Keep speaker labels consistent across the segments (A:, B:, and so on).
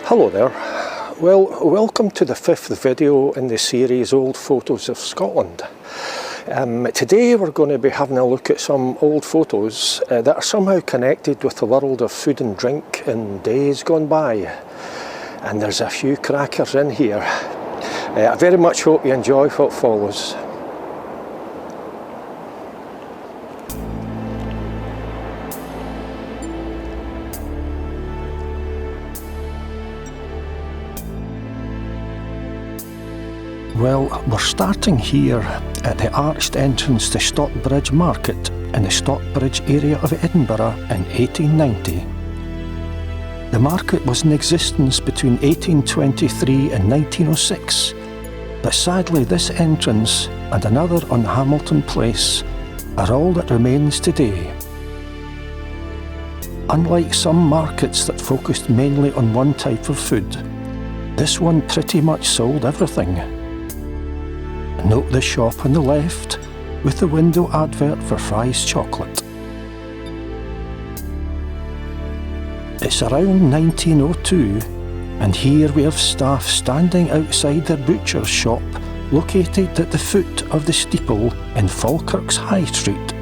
A: Hello there. Well, welcome to the 5th video in the series Old Photos of Scotland. Today we're going to be having a look at some old photos that are somehow connected with the world of food and drink in days gone by. And there's a few crackers in here. I very much hope you enjoy what follows. Well, we're starting here at the arched entrance to Stockbridge Market in the Stockbridge area of Edinburgh in 1890. The market was in existence between 1823 and 1906, but sadly this entrance and another on Hamilton Place are all that remains today. Unlike some markets that focused mainly on one type of food, this one pretty much sold everything. Note the shop on the left with the window advert for Fry's Chocolate. It's around 1902, and here we have staff standing outside their butcher's shop located at the foot of the steeple in Falkirk's High Street.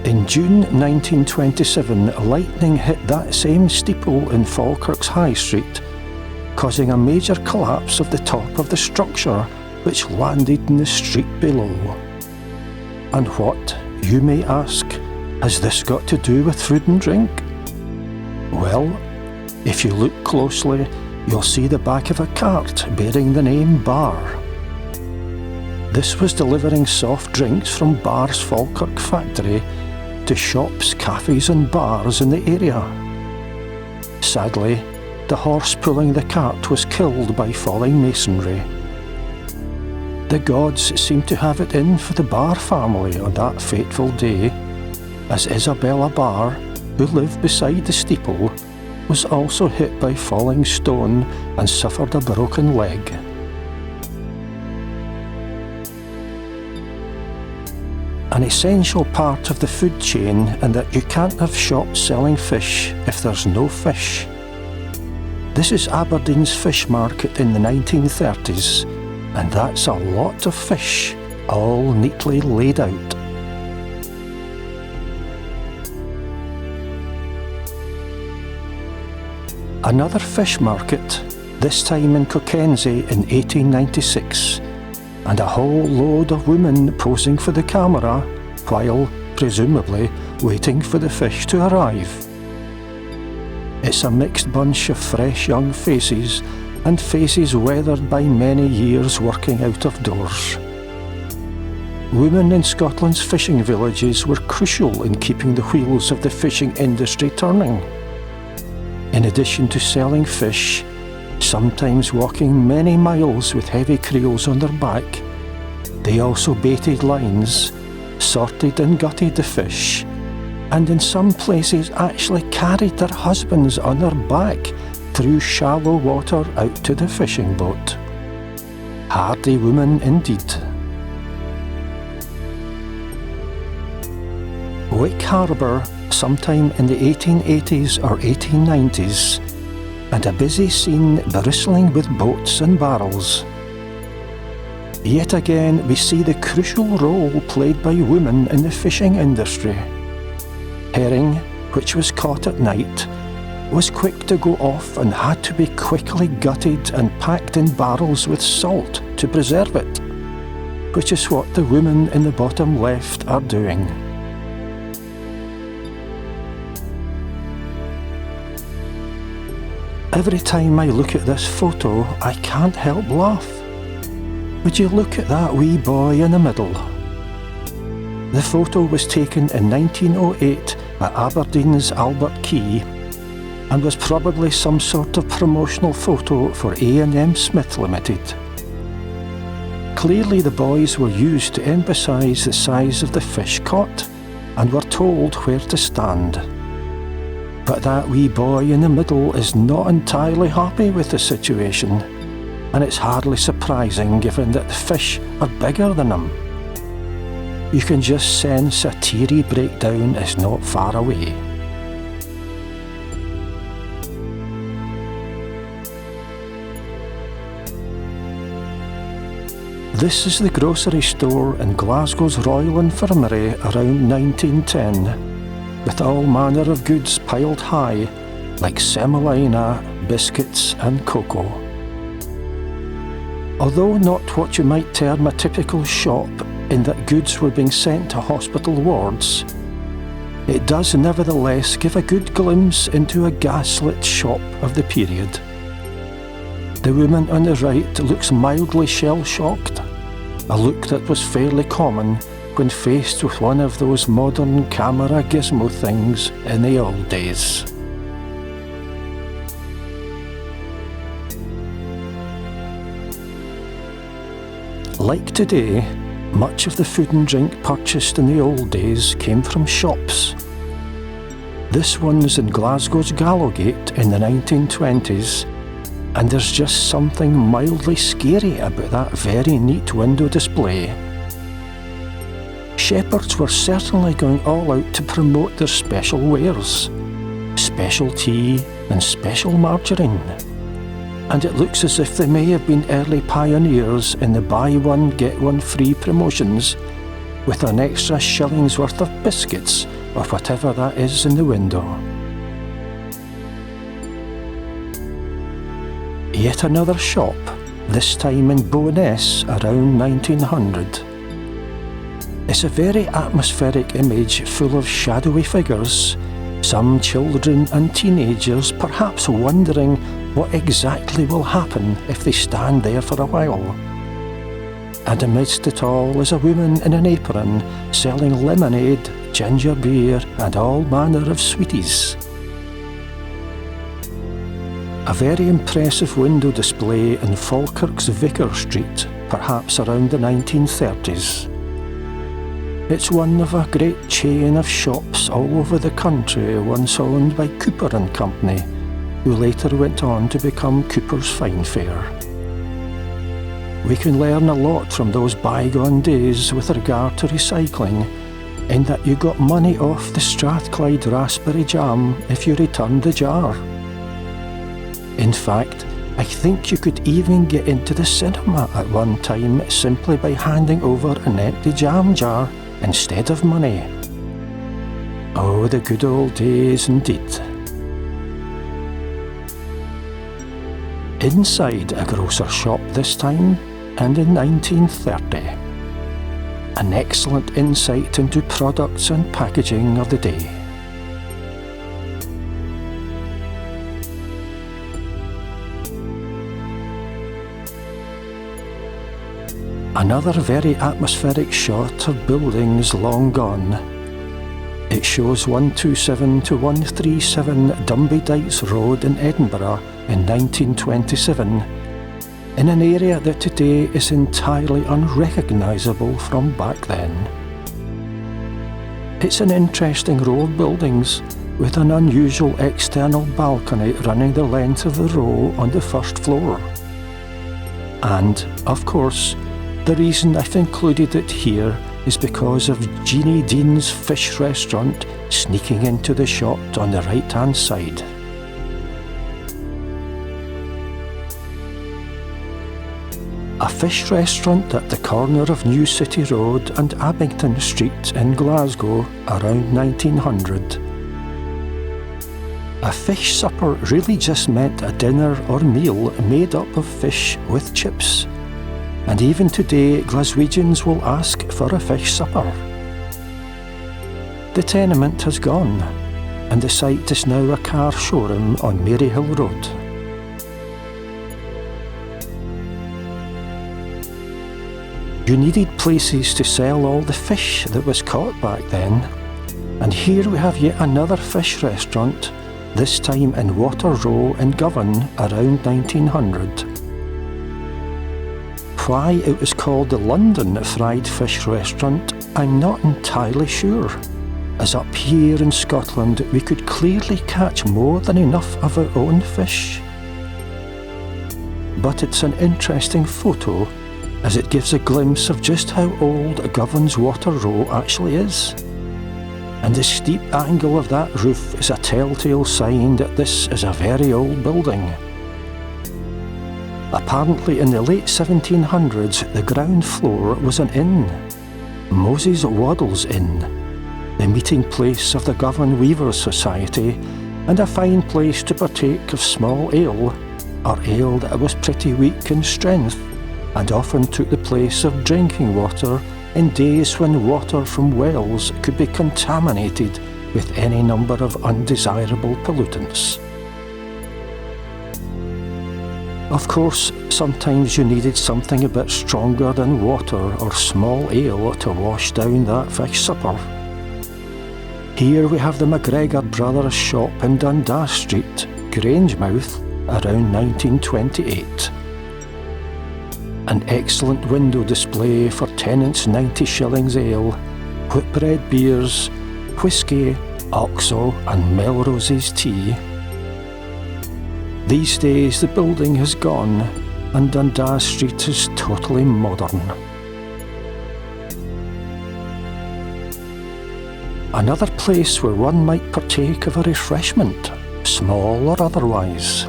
A: In June 1927, lightning hit that same steeple in Falkirk's High Street, causing a major collapse of the top of the structure, which landed in the street below. And what, you may ask, has this got to do with food and drink? Well, if you look closely, you'll see the back of a cart bearing the name Bar. This was delivering soft drinks from Bar's Falkirk factory to shops, cafes and bars in the area. Sadly, the horse pulling the cart was killed by falling masonry. The gods seemed to have it in for the Bar family on that fateful day, as Isabella Bar, who lived beside the steeple, was also hit by falling stone and suffered a broken leg. An essential part of the food chain, in that you can't have shops selling fish if there's no fish. This is Aberdeen's fish market in the 1930s, and that's a lot of fish, all neatly laid out. Another fish market, this time in Cockenzie in 1896, and a whole load of women posing for the camera while, presumably, waiting for the fish to arrive. It's a mixed bunch of fresh young faces, and faces weathered by many years working out of doors. Women in Scotland's fishing villages were crucial in keeping the wheels of the fishing industry turning. In addition to selling fish, sometimes walking many miles with heavy creels on their back, they also baited lines, sorted and gutted the fish, and in some places actually carried their husbands on their back through shallow water out to the fishing boat. Hardy women indeed. Wick Harbour, sometime in the 1880s or 1890s, and a busy scene bristling with boats and barrels. Yet again we see the crucial role played by women in the fishing industry. Herring, which was caught at night, was quick to go off and had to be quickly gutted and packed in barrels with salt to preserve it, which is what the women in the bottom left are doing. Every time I look at this photo, I can't help laugh. Would you look at that wee boy in the middle? The photo was taken in 1908 at Aberdeen's Albert Quay and was probably some sort of promotional photo for A&M Smith Limited. Clearly the boys were used to emphasise the size of the fish caught and were told where to stand. But that wee boy in the middle is not entirely happy with the situation, and it's hardly surprising given that the fish are bigger than him. You can just sense a teary breakdown is not far away. This is the grocery store in Glasgow's Royal Infirmary around 1910, with all manner of goods piled high, like semolina, biscuits and cocoa. Although not what you might term a typical shop in that goods were being sent to hospital wards, it does nevertheless give a good glimpse into a gaslit shop of the period. The woman on the right looks mildly shell-shocked, a look that was fairly common when faced with one of those modern camera gizmo things in the old days. Like today, much of the food and drink purchased in the old days came from shops. This one's in Glasgow's Gallowgate in the 1920s, and there's just something mildly scary about that very neat window display. Shepherds were certainly going all out to promote their special wares, special tea and special margarine. And it looks as if they may have been early pioneers in the buy one get one free promotions, with an extra shilling's worth of biscuits or whatever that is in the window. Yet another shop, this time in Bowness around 1900. It's a very atmospheric image full of shadowy figures, some children and teenagers perhaps wondering what exactly will happen if they stand there for a while. And amidst it all is a woman in an apron selling lemonade, ginger beer and all manner of sweeties. A very impressive window display in Falkirk's Vicar Street, perhaps around the 1930s. It's one of a great chain of shops all over the country, once owned by Cooper and Company, who later went on to become Cooper's Fine Fare. We can learn a lot from those bygone days with regard to recycling, in that you got money off the Strathclyde raspberry jam if you returned the jar. In fact, I think you could even get into the cinema at one time simply by handing over an empty jam jar instead of money. Oh, the good old days indeed. Inside a grocer's shop this time, and in 1930. An excellent insight into products and packaging of the day. Another very atmospheric shot of buildings long gone. It shows 127 to 137 Dumby Dykes Road in Edinburgh in 1927, in an area that today is entirely unrecognisable from back then. It's an interesting row of buildings with an unusual external balcony running the length of the row on the first floor. And, of course, the reason I've included it here is because of Jeannie Dean's fish restaurant sneaking into the shot on the right-hand side. A fish restaurant at the corner of New City Road and Abington Street in Glasgow around 1900. A fish supper really just meant a dinner or meal made up of fish with chips. And even today, Glaswegians will ask for a fish supper. The tenement has gone, and the site is now a car showroom on Maryhill Road. You needed places to sell all the fish that was caught back then, and here we have yet another fish restaurant, this time in Water Row in Govan around 1900. Why it was called the London Fried Fish Restaurant, I'm not entirely sure, as up here in Scotland we could clearly catch more than enough of our own fish. But it's an interesting photo, as it gives a glimpse of just how old Govan's Water Row actually is. And the steep angle of that roof is a telltale sign that this is a very old building. Apparently in the late 1700s, the ground floor was an inn, Moses Waddle's Inn, the meeting place of the Govan Weavers' Society, and a fine place to partake of small ale, or ale that was pretty weak in strength, and often took the place of drinking water in days when water from wells could be contaminated with any number of undesirable pollutants. Of course, sometimes you needed something a bit stronger than water or small ale to wash down that fish supper. Here we have the McGregor Brothers shop in Dundas Street, Grangemouth, around 1928. An excellent window display for tenants' 90 shillings ale, whitbread beers, whisky, Oxo and Melrose's tea. These days the building has gone and Dundas Street is totally modern. Another place where one might partake of a refreshment, small or otherwise.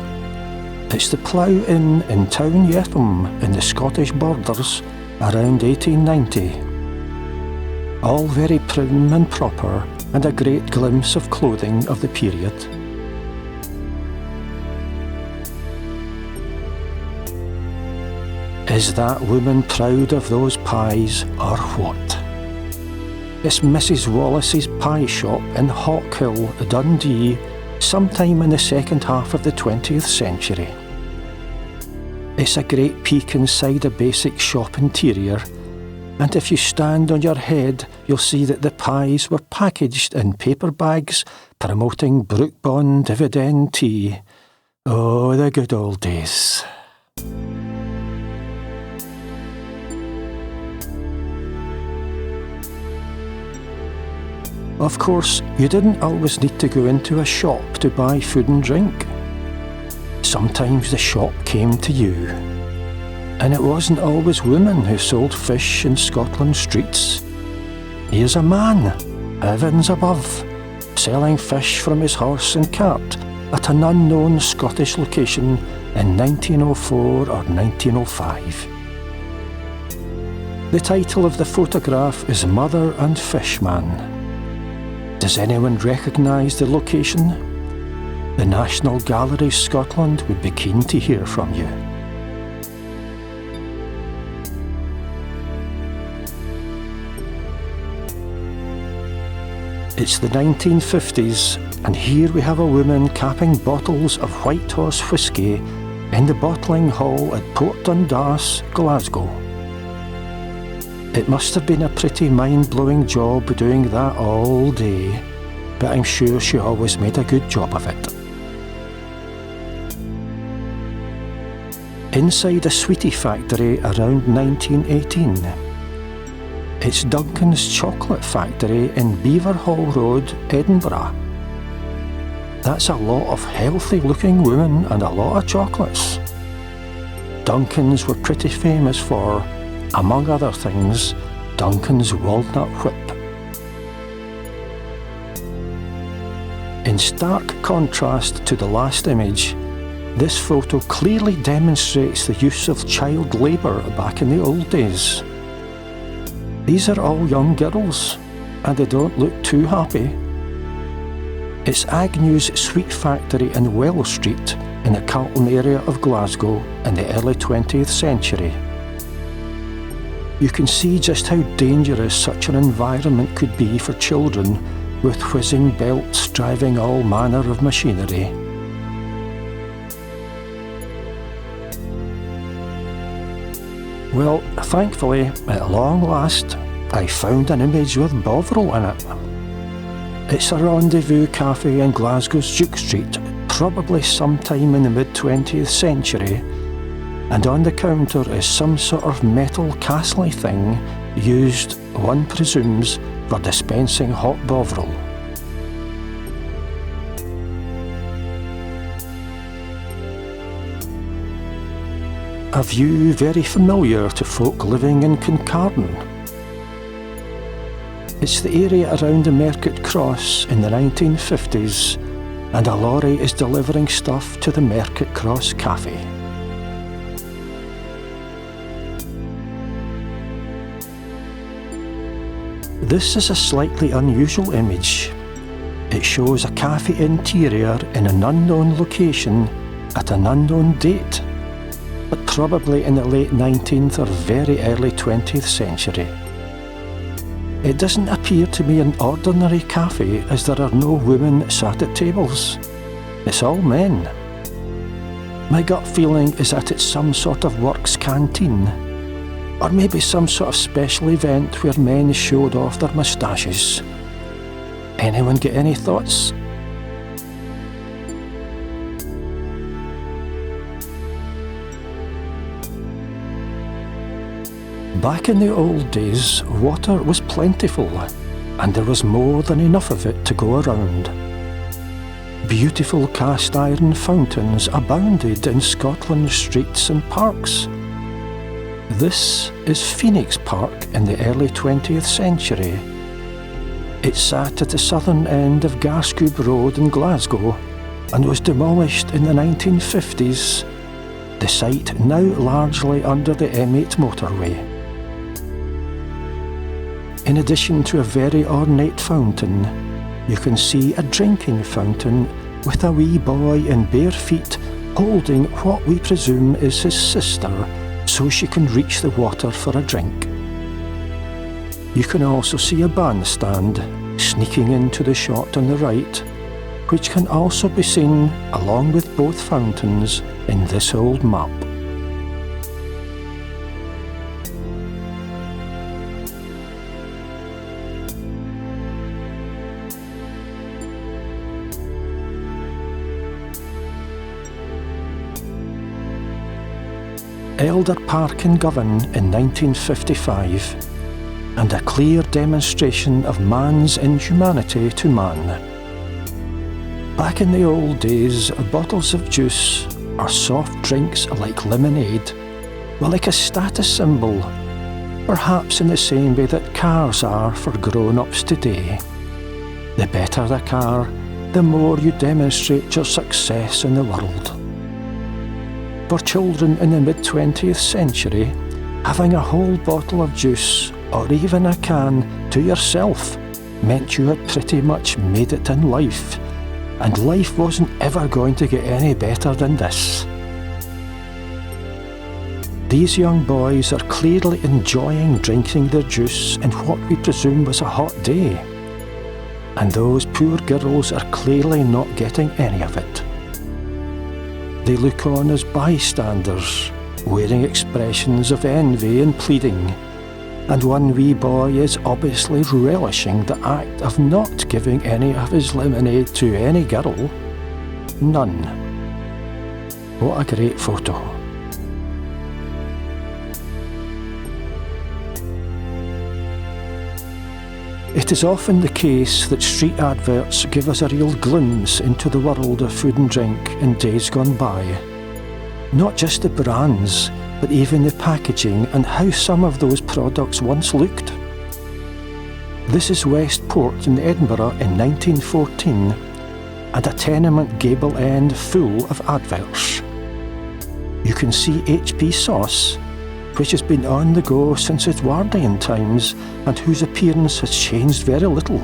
A: It's the Plough Inn in Town Yetham in the Scottish Borders around 1890. All very prim and proper and a great glimpse of clothing of the period. Is that woman proud of those pies or what? It's Mrs. Wallace's Pie Shop in Hawkhill, Dundee, sometime in the second half of the 20th century. It's a great peek inside a basic shop interior, and if you stand on your head, you'll see that the pies were packaged in paper bags promoting Brooke Bond Dividend Tea. Oh, the good old days. Of course, you didn't always need to go into a shop to buy food and drink. Sometimes the shop came to you. And it wasn't always women who sold fish in Scotland's streets. Here's a man, heavens above, selling fish from his horse and cart at an unknown Scottish location in 1904 or 1905. The title of the photograph is Mother and Fishman. Does anyone recognise the location? The National Gallery Scotland would be keen to hear from you. It's the 1950s, and here we have a woman capping bottles of White Horse whisky in the bottling hall at Port Dundas, Glasgow. It must have been a pretty mind-blowing job doing that all day, but I'm sure she always made a good job of it. Inside a sweetie factory around 1918. It's Duncan's Chocolate Factory in Beaver Hall Road, Edinburgh. That's a lot of healthy-looking women and a lot of chocolates. Duncan's were pretty famous for, among other things, Duncan's Walnut Whip. In stark contrast to the last image, this photo clearly demonstrates the use of child labour back in the old days. These are all young girls, and they don't look too happy. It's Agnew's Sweet Factory in Wells Street in the Carlton area of Glasgow in the early 20th century. You can see just how dangerous such an environment could be for children with whizzing belts driving all manner of machinery. Well, thankfully, at long last, I found an image with Bovril in it. It's a rendezvous cafe in Glasgow's Duke Street, probably sometime in the mid-20th century, and on the counter is some sort of metal castle-y thing used, one presumes, for dispensing hot Bovril. A view very familiar to folk living in Kincardine. It's the area around the Market Cross in the 1950s, and a lorry is delivering stuff to the Market Cross Cafe. This is a slightly unusual image. It shows a cafe interior in an unknown location at an unknown date, but probably in the late 19th or very early 20th century. It doesn't appear to be an ordinary cafe, as there are no women sat at tables. It's all men. My gut feeling is that it's some sort of works canteen, or maybe some sort of special event where men showed off their moustaches. Anyone get any thoughts? Back in the old days, water was plentiful, and there was more than enough of it to go around. Beautiful cast iron fountains abounded in Scotland's streets and parks. This is Phoenix Park in the early 20th century. It sat at the southern end of Garscoob Road in Glasgow and was demolished in the 1950s, the site now largely under the M8 motorway. In addition to a very ornate fountain, you can see a drinking fountain with a wee boy in bare feet holding what we presume is his sister so she can reach the water for a drink. You can also see a bandstand sneaking into the shot on the right, which can also be seen along with both fountains in this old map. Elder Park in Govan in 1955, and a clear demonstration of man's inhumanity to man. Back in the old days, bottles of juice or soft drinks like lemonade were like a status symbol, perhaps in the same way that cars are for grown-ups today. The better the car, the more you demonstrate your success in the world. For children in the mid-20th century, having a whole bottle of juice or even a can to yourself meant you had pretty much made it in life, and life wasn't ever going to get any better than this. These young boys are clearly enjoying drinking their juice in what we presume was a hot day, and those poor girls are clearly not getting any of it. They look on as bystanders, wearing expressions of envy and pleading, and one wee boy is obviously relishing the act of not giving any of his lemonade to any girl. None. What a great photo. It is often the case that street adverts give us a real glimpse into the world of food and drink in days gone by. Not just the brands, but even the packaging and how some of those products once looked. This is Westport in Edinburgh in 1914, and a tenement gable end full of adverts. You can see HP sauce, which has been on the go since Edwardian times and whose appearance has changed very little.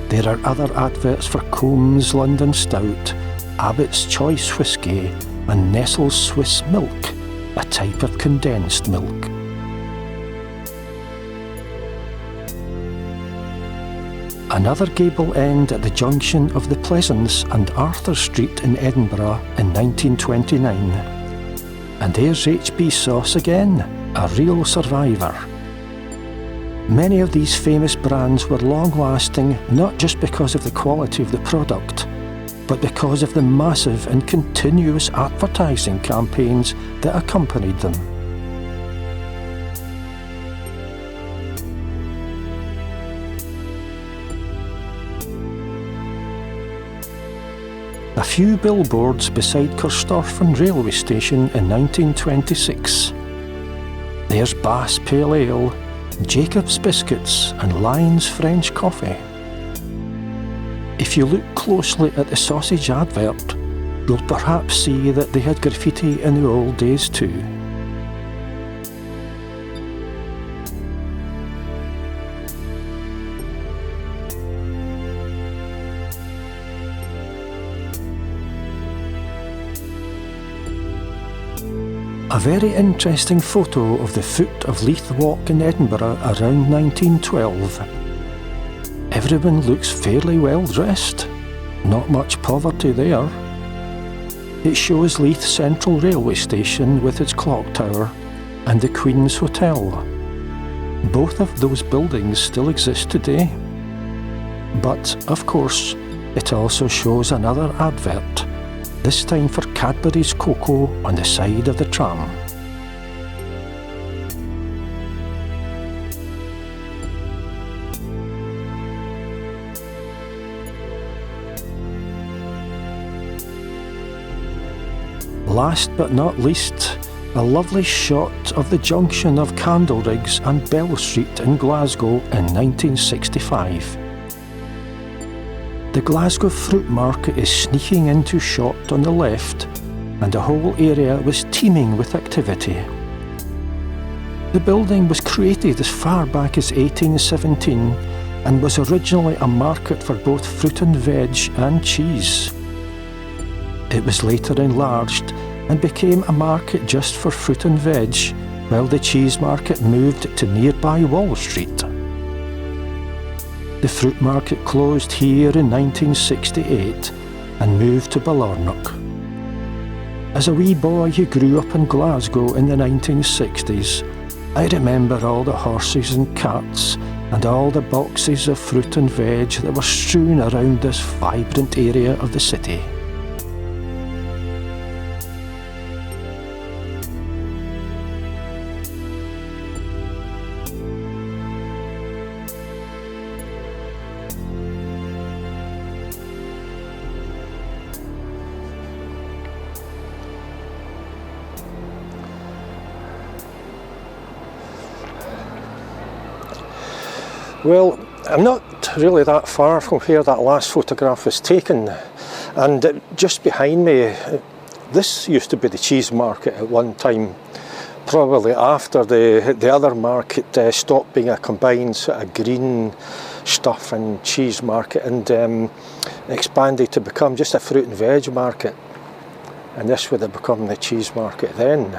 A: There are other adverts for Combs London Stout, Abbott's Choice Whisky and Nestle's Swiss Milk, a type of condensed milk. Another gable end at the junction of the Pleasance and Arthur Street in Edinburgh in 1929. And there's HB sauce again, a real survivor. Many of these famous brands were long-lasting not just because of the quality of the product, but because of the massive and continuous advertising campaigns that accompanied them. A few billboards beside Corstorphine railway station in 1926. There's Bass Pale Ale, Jacob's Biscuits and Lyons French Coffee. If you look closely at the sausage advert, you'll perhaps see that they had graffiti in the old days too. A very interesting photo of the foot of Leith Walk in Edinburgh around 1912. Everyone looks fairly well dressed, not much poverty there. It shows Leith Central Railway Station with its clock tower and the Queen's Hotel. Both of those buildings still exist today. But, of course, it also shows another advert, this time for Cadbury's cocoa on the side of the tram. Last but not least, a lovely shot of the junction of Candleriggs and Bell Street in Glasgow in 1965. The Glasgow Fruit Market is sneaking into shot on the left, and the whole area was teeming with activity. The building was created as far back as 1817 and was originally a market for both fruit and veg and cheese. It was later enlarged and became a market just for fruit and veg, while the cheese market moved to nearby Wall Street. The fruit market closed here in 1968 and moved to Ballarnock. As a wee boy who grew up in Glasgow in the 1960s, I remember all the horses and carts and all the boxes of fruit and veg that were strewn around this vibrant area of the city. Well, I'm not really that far from where that last photograph was taken, and just behind me, this used to be the cheese market at one time, probably after the other market stopped being a combined sort of green stuff and cheese market and expanded to become just a fruit and veg market, and this would have become the cheese market then.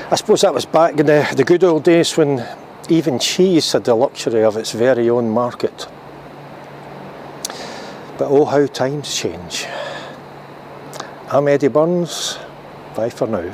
A: I suppose that was back in the good old days when even cheese had the luxury of its very own market. But oh, how times change. I'm Eddie Burns. Bye for now.